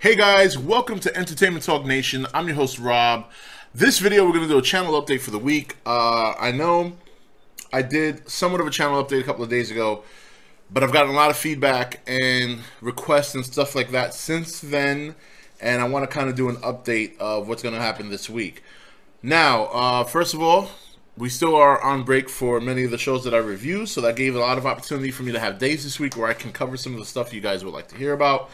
Hey guys, welcome to Entertainment Talk Nation. I'm your host Rob. This video we're going to do a channel update for the week. I know I did somewhat of a channel update a couple of days ago, but I've gotten a lot of feedback and requests and stuff like that since then, and I want to kind of do an update of what's going to happen this week. Now, first of all, we still are on break for many of the shows that I review, so that gave a lot of opportunity for me to have days this week where I can cover some of the stuff you guys would like to hear about.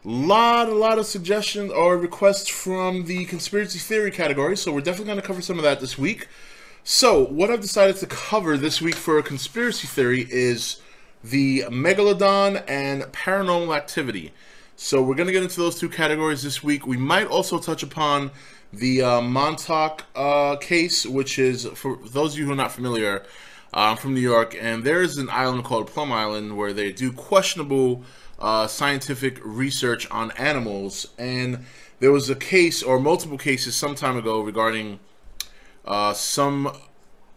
A lot of suggestions or requests from the conspiracy theory category, so we're definitely going to cover some of that this week. So, what I've decided to cover this week for a conspiracy theory is the Megalodon and paranormal activity. So, we're going to get into those two categories this week. We might also touch upon the Montauk case, which is, for those of you who are not familiar, I'm from New York, and there's an island called Plum Island where they do questionable scientific research on animals, and there was a case or multiple cases some time ago regarding some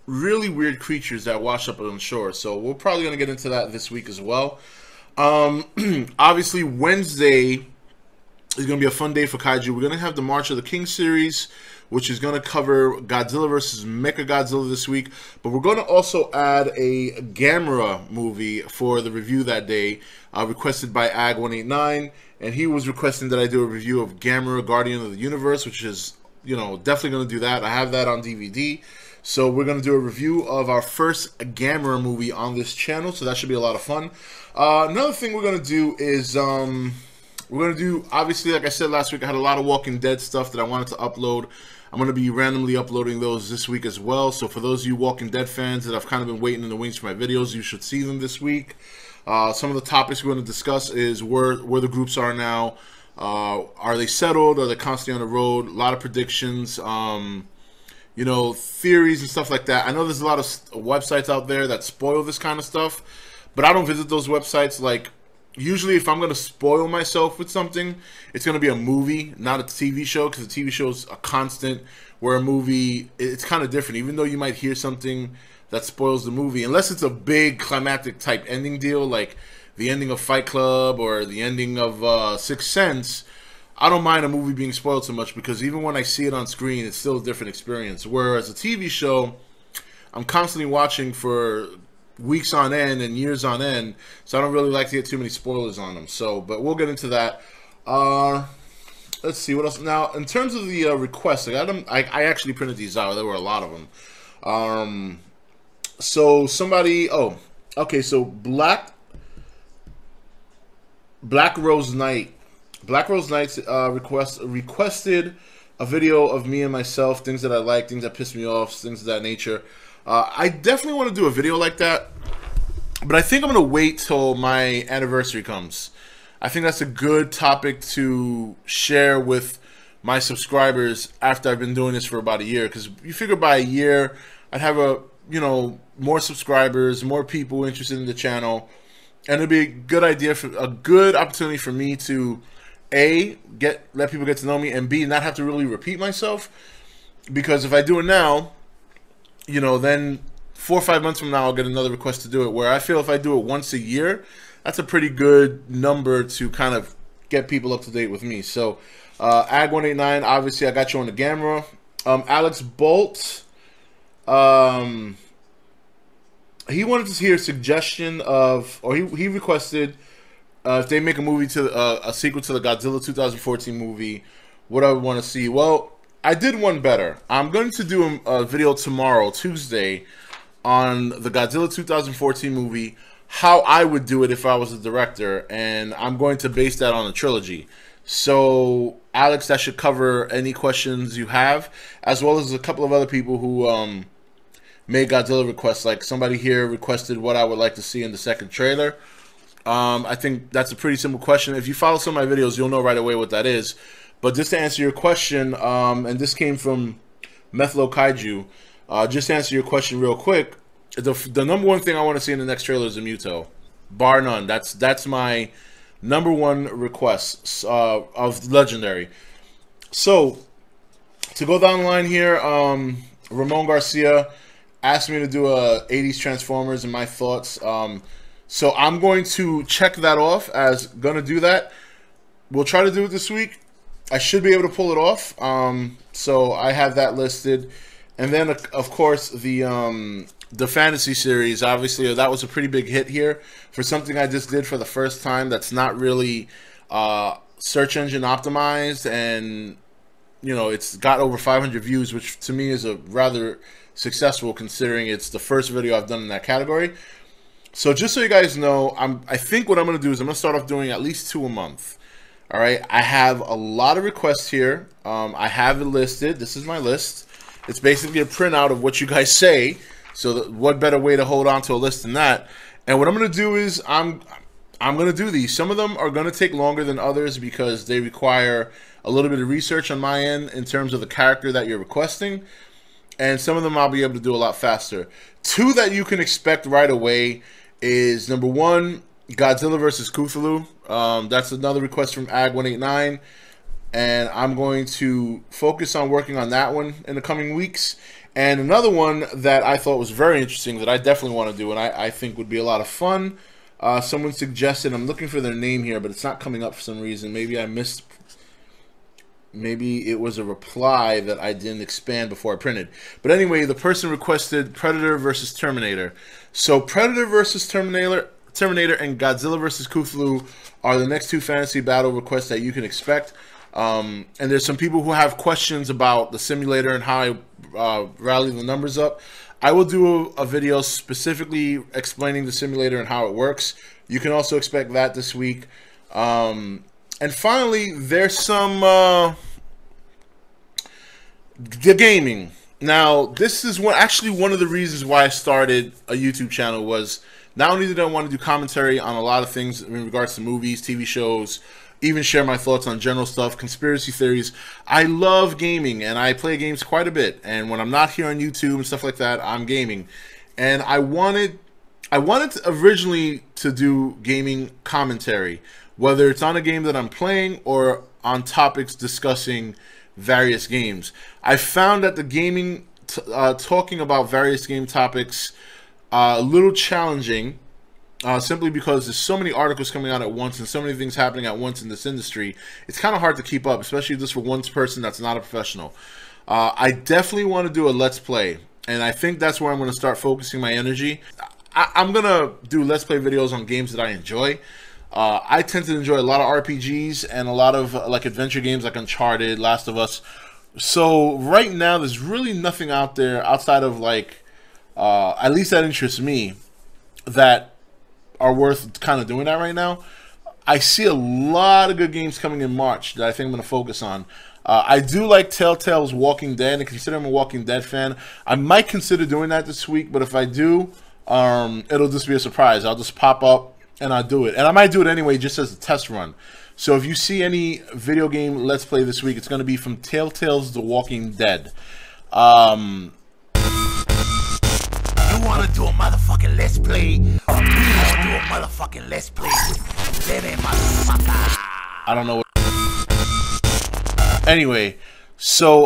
really weird creatures that wash up on shore. So we're probably going to get into that this week as well. Obviously, Wednesday is going to be a fun day for kaiju. We're going to have the March of the King series, which is going to cover Godzilla versus Mechagodzilla this week. But we're going to also add a Gamera movie for the review that day, requested by Ag189. And he was requesting that I do a review of Gamera, Guardian of the Universe, which is, you know, definitely going to do that. I have that on DVD. So we're going to do a review of our first Gamera movie on this channel. So that should be a lot of fun. Another thing we're going to do is... we're going to do, obviously, like I said last week, I had a lot of Walking Dead stuff that I wanted to upload. I'm going to be randomly uploading those this week as well. So for those of you Walking Dead fans that have kind of been waiting in the wings for my videos, you should see them this week. Some of the topics we're going to discuss is where the groups are now. Are they settled? Are they constantly on the road? A lot of predictions, you know, theories and stuff like that. I know there's a lot of websites out there that spoil this kind of stuff, but I don't visit those websites. Like, usually, if I'm going to spoil myself with something, it's going to be a movie, not a TV show, because a TV show is a constant, where a movie, it's kind of different. Even though you might hear something that spoils the movie, unless it's a big climactic type ending deal, like the ending of Fight Club or the ending of Sixth Sense, I don't mind a movie being spoiled so much, because even when I see it on screen, it's still a different experience. Whereas a TV show, I'm constantly watching for weeks on end and years on end, so I don't really like to get too many spoilers on them. So, but we'll get into that. Let's see what else. Now, in terms of the requests, I got them. I actually printed these out. There were a lot of them. So somebody. Oh, okay. So Black Rose Knight. Black Rose Knight's requested a video of me and myself, things that I like, things that piss me off, things of that nature. I definitely want to do a video like that, but I think I'm going to wait till my anniversary comes. I think that's a good topic to share with my subscribers after I've been doing this for about a year, because you figure by a year I'd have more subscribers, more people interested in the channel, and it'd be a good idea, for a good opportunity for me to A, let people get to know me, and B, not have to really repeat myself, because if I do it now, you know, then 4 or 5 months from now, I'll get another request to do it, where I feel if I do it once a year, that's a pretty good number to kind of get people up to date with me. So, Ag189, obviously, I got you on the Gamera. Alex Bolt, he wanted to hear a suggestion of, or he requested, if they make a movie a sequel to the Godzilla 2014 movie, what I would want to see. Well, I did one better. I'm going to do a video tomorrow, Tuesday, on the Godzilla 2014 movie, how I would do it if I was the director, and I'm going to base that on a trilogy. So, Alex, that should cover any questions you have, as well as a couple of other people who made Godzilla requests. Like, somebody here requested what I would like to see in the second trailer. I think that's a pretty simple question. If you follow some of my videos, you'll know right away what that is. But just to answer your question, and this came from Methlo Kaiju, just to answer your question real quick, the number one thing I want to see in the next trailer is a Muto, bar none. That's my number one request of Legendary. So, to go down the line here, Ramon Garcia asked me to do a 80s Transformers and my thoughts. So I'm going to check that off as gonna do that. we'll try to do it this week. I should be able to pull it off. So I have that listed. And then, of course, the fantasy series. Obviously, that was a pretty big hit here for something I just did for the first time. That's not really search engine optimized, and it's got over 500 views, which to me is a rather successful considering it's the first video I've done in that category. So just so you guys know, I think what I'm going to do is I'm going to start off doing at least 2 a month. All right, I have a lot of requests here. I have it listed. This is my list. It's basically a printout of what you guys say. So what better way to hold on to a list than that? And what I'm going to do is I'm going to do these. Some of them are going to take longer than others because they require a little bit of research on my end in terms of the character that you're requesting. And some of them I'll be able to do a lot faster. 2 that you can expect right away is, number 1, Godzilla vs. Cthulhu. That's another request from Ag189. And I'm going to focus on working on that one in the coming weeks. And another one that I thought was very interesting that I definitely want to do and I think would be a lot of fun. Someone suggested, I'm looking for their name here, but it's not coming up for some reason. Maybe I missed, maybe it was a reply that I didn't expand before I printed. But anyway, the person requested Predator versus Terminator. So Predator versus Terminator and Godzilla vs. Cthulhu are the next 2 fantasy battle requests that you can expect. And there's some people who have questions about the simulator and how I rally the numbers up. I will do a video specifically explaining the simulator and how it works. You can also expect that this week. And finally, there's some the gaming. Now, this is actually one of the reasons why I started a YouTube channel. Was not only did I want to do commentary on a lot of things in regards to movies, TV shows, even share my thoughts on general stuff, conspiracy theories. I love gaming, and I play games quite a bit. And when I'm not here on YouTube and stuff like that, I'm gaming. And I wanted originally to do gaming commentary, whether it's on a game that I'm playing or on topics discussing various games. I found that the gaming, talking about various game topics, a little challenging. Simply because there's so many articles coming out at once and so many things happening at once in this industry. It's kind of hard to keep up, especially just for one person that's not a professional. I definitely want to do a Let's Play, and I think that's where I'm going to start focusing my energy. I'm going to do Let's Play videos on games that I enjoy. I tend to enjoy a lot of RPGs and a lot of like adventure games like Uncharted, Last of Us. So right now there's really nothing out there outside of like, at least that interests me, that are worth kind of doing that right now. I see a lot of good games coming in March that I think I'm going to focus on. I do like Telltale's Walking Dead, and consider I'm a Walking Dead fan. I might consider doing that this week, but if I do, it'll just be a surprise. I'll just pop up and I'll do it. And I might do it anyway just as a test run. So if you see any video game Let's Play this week, it's going to be from Telltale's The Walking Dead. You wanna do a motherfucking Let's Play? We wanna do a motherfucking Let's Play. I don't know what. Anyway, so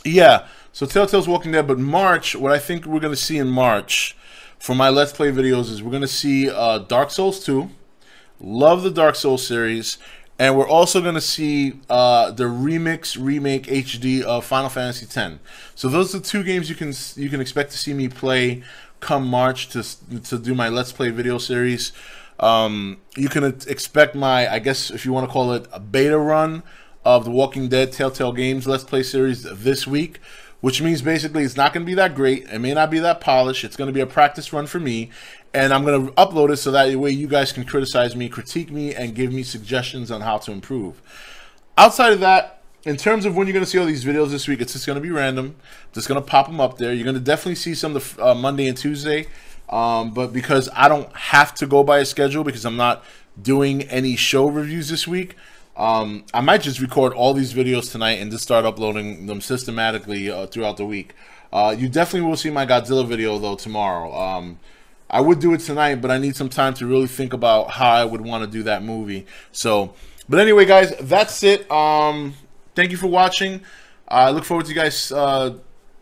yeah, so Telltale's Walking Dead. But March, what I think we're gonna see in March for my Let's Play videos is we're gonna see Dark Souls 2. Love the Dark Souls series. And we're also going to see the remake HD of Final Fantasy X. So those are the 2 games you can expect to see me play come March to do my Let's Play video series. You can expect my, I guess if you want to call it, a beta run of the Walking Dead Telltale Games Let's Play series this week, which means basically it's not going to be that great. It may not be that polished. It's going to be a practice run for me. And I'm going to upload it so that way you guys can criticize me, critique me, and give me suggestions on how to improve. Outside of that, in terms of when you're going to see all these videos this week, it's just going to be random. Just going to pop them up there. You're going to definitely see some of the Monday and Tuesday. But because I don't have to go by a schedule because I'm not doing any show reviews this week, I might just record all these videos tonight and just start uploading them systematically throughout the week. You definitely will see my Godzilla video, though, tomorrow. I would do it tonight, but I need some time to really think about how I would want to do that movie. So, but anyway, guys, that's it. Thank you for watching. I look forward to you guys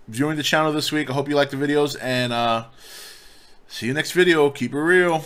viewing the channel this week. I hope you like the videos, and see you next video. Keep it real.